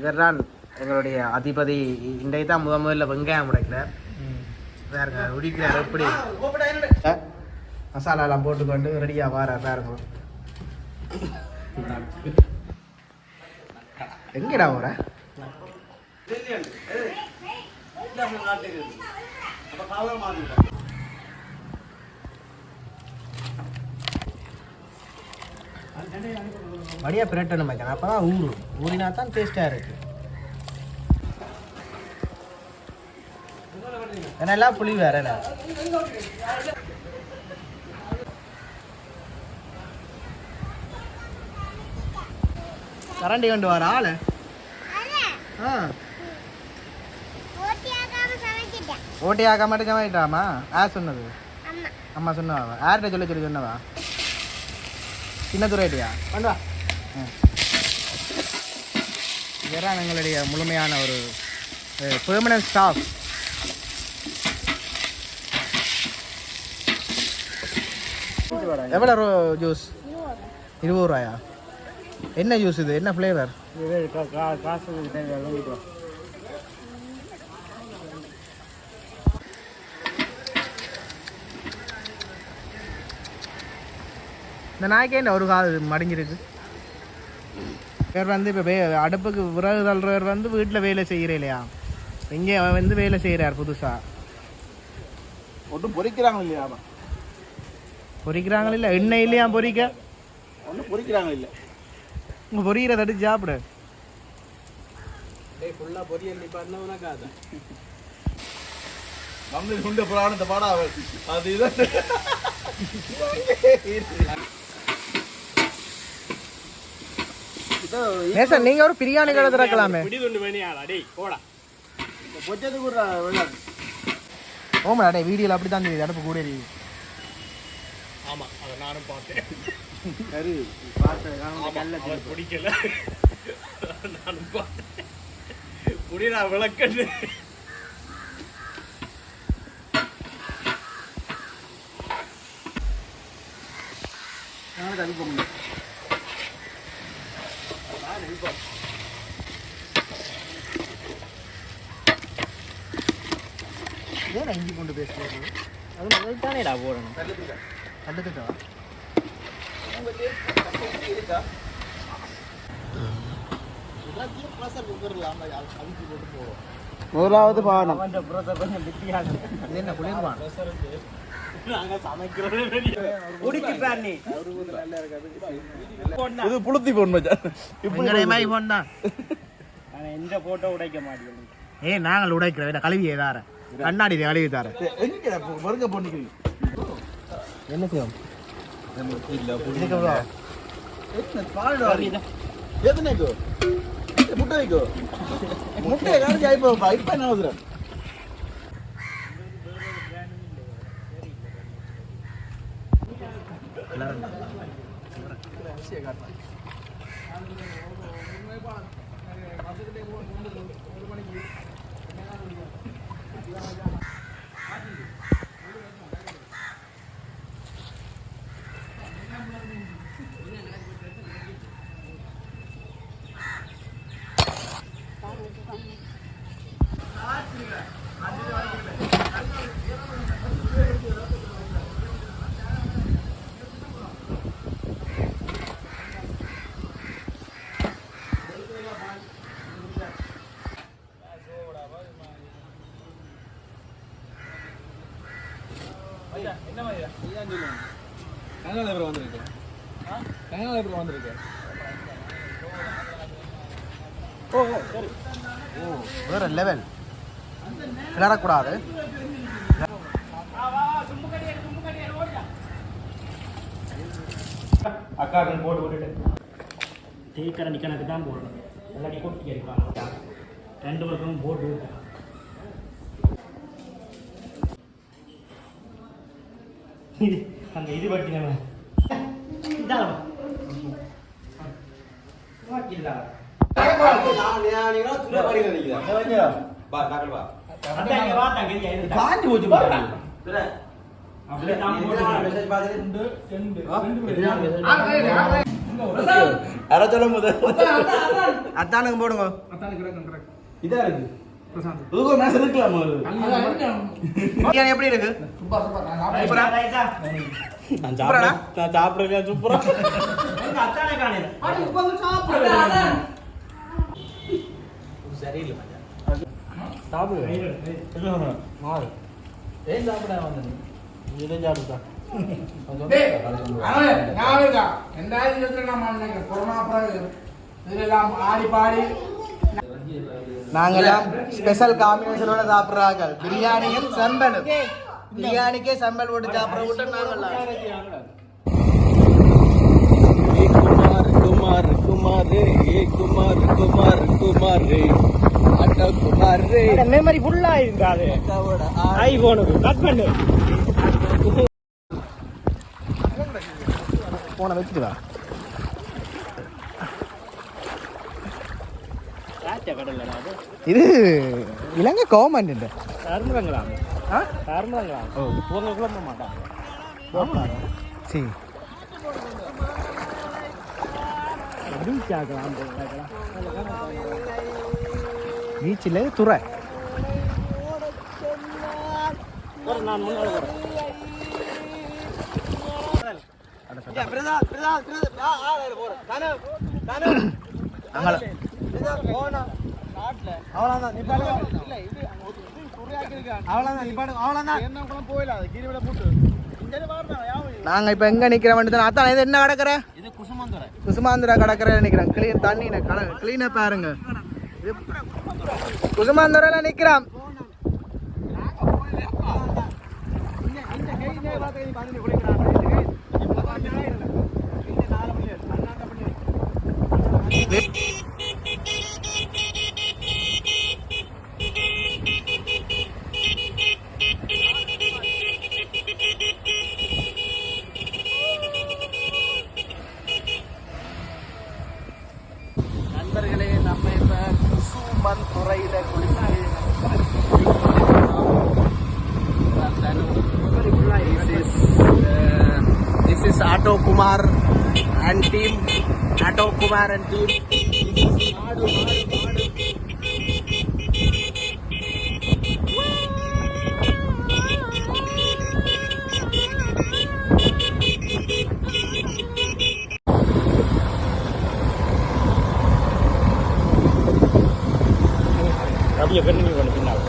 இவர்தான் எங்களுடைய அதிபதி. இன்றைக்கு தான் முதல்ல வெங்காயம் உடைக்கிறார். பாருங்க உடிக்கிறார் எப்படி மசாலாலாம் போட்டுக்கொண்டு ரெடியாக வாரார் பாருங்க. எங்கடா போற? வடியா பிரட்டணும் வைக்கணும், அப்பதான் ஊறினா தான் டேஸ்டா இருக்கு. எல்லாம் புளி வேற கரண்டி கொண்டு வர ஆளு. ஓட்டி ஆக்காம எடுக்காம யார் சொன்னது? அம்மா சொன்னவா? யார்கிட்ட சொல்லி சொன்னவா? சின்ன துறைட்டியா பண்ணுவா. இதுதான் எங்களுடைய முழுமையான ஒரு பெர்மனன்ட் ஸ்டாஃப். எவ்வளோ ஜூஸ்? 20 ரூபாயா? என்ன ஜூஸ் இது? என்ன ஃப்ளேவர்? இந்த நாய்க்கே என்ன ஒரு காது மடிஞ்சிருக்கு. இவர் வந்து இப்போ அடுப்புக்கு விறகு தள்ளுறவர் வந்து வீட்டில் வேலை செய்கிற இல்லையா, இங்கே வந்து வேலை செய்கிறார் புதுசாக. ஒன்றும் பொறிக்கிறாங்க இல்லையா? பொறிக்கிறாங்க இல்லை, எண்ணெய் இல்லையா பொறிக்க? ஒன்றும் பொறிக்கிறாங்க இல்லை. உங்கள் பொரியிற தடுத்து சாப்பிடு. ஃபுல்லாக பொரியல் நீ பண்ணவனாக்காத நம்ம உண்ட புராணத்தை பாடா அது இதான். நேசன் நீங்க ஒரு பிரியாணி கடை திறக்கலாமே. ஓமா டே வீடியோல அப்படி தான் தெரியுது, அடுப்பு கூட தெரியுது. ஆமா அத நானும் பார்த்தேன். சரி பார்த்தேன் கல்ல பிடிக்கல. நானும் பார்த்தேன். புடிடா விளக்கன்னு. நான் தள்ளி போங்க. ஏன் இஞ்சி கொண்டு பேசுறது? அது முதல் தானேடா போடணும். தள்ளுக்கிட்டா முதலாவது பானம் என்ன குளிர்வான் இது புளுத்தி போன் மச்சான். இப்படி போன் தான். எந்த போட்டோ உடைக்க மாட்டேங்குது. ஏய் நாங்கள் உடைக்கிறோம், கழுவியே தார கண்ணாடி கழுவி தார. வருங்க பொண்ணுக்கு என்ன செய்வோம்? எத்தனைக்கோ முட்டை வைக்கோ முட்டையை காணிச்சு ஆயிப்போப்பா. இப்ப என்ன அவசரம்? என்ன மாதிரியா கங்காளபுரம் வந்திருக்கேன். கங்காளபுரம் வந்திருக்கேன். ஓ சரி. ஓ வேற லெவல். கிளறக்கூடாது. அக்காக்கள் போட்டு விட்டுட்டு தேக்கரை நிக்கணக்கு தான் போடணும். எல்லாடி கொட்டி இருக்காங்க. 2 பக்கமும் போட்டு விட்டு அந்த இது பட்டி நம்ம இதாலமா வாக்கில்ல நான் துளை படி நினைக்கிறேன். பா டாக்டர் பா அங்க வா தங்க காஞ்சி போச்சு பாரு. அப்படியே நாம மெசேஜ் பாத்துட்டு 2 மெசேஜ் யாரா சொல்லும் போது அத்தானுக்கு போடுங்க. இதா இருக்கு இதுக்கு மேட்ச் இருக்கலாம் ஒரு பிரியாணி எப்படி இருக்கு? சூப்பரா? நான் சாப்பிடுறேன் சூப்பரா அத்தானே காணல சரியில்லை ஏன் சாப்பிட வந்தது? இதான் சாப்பிட்டா நாங்கெல்லாம் ஸ்பெஷல் காம்பினேஷனோட சாப்பிட்றாங்க. பிரியாணியும் சம்பலும். பிரியாணிக்கே சம்பல் போட்டு சாப்பிட்ற விட்டு நாங்கெல்லாம் कुमार कुमार ये कुमार कुमार कुमार आटा कुमार रे மெமரி ஃபுல்லா இருக்காது ஐபோனுக்கு கட் பண்ணு போன வச்சுட்டு வா. இது இலங்கை கவர்மெண்ட் தர்மங்களா ஆ தர்மங்களா ஓ உங்க குழம்ப மாட்டாங்க சரி பீச் ஆகலாம் பீச்சில் துறை நான் முன்னாடி வரேன் நாங்க இப்ப எங்க நிக்கிறோம் அத்தான் இது என்ன கடற்கரை இது குசுமாந்துறை குசுமாந்திரா கடற்கரை நிக்கிறோம் கிளீன் தண்ணி கிளீனா பாருங்க குசுமாந்திரையில நிக்கிறோம் நண்பர்களே நம்ம இப்ப குசுமன் துறையில This is Auto Kumar and team. Auto Kumar and team. அப்படியே பெண்ணு பண்ணி பின்னால்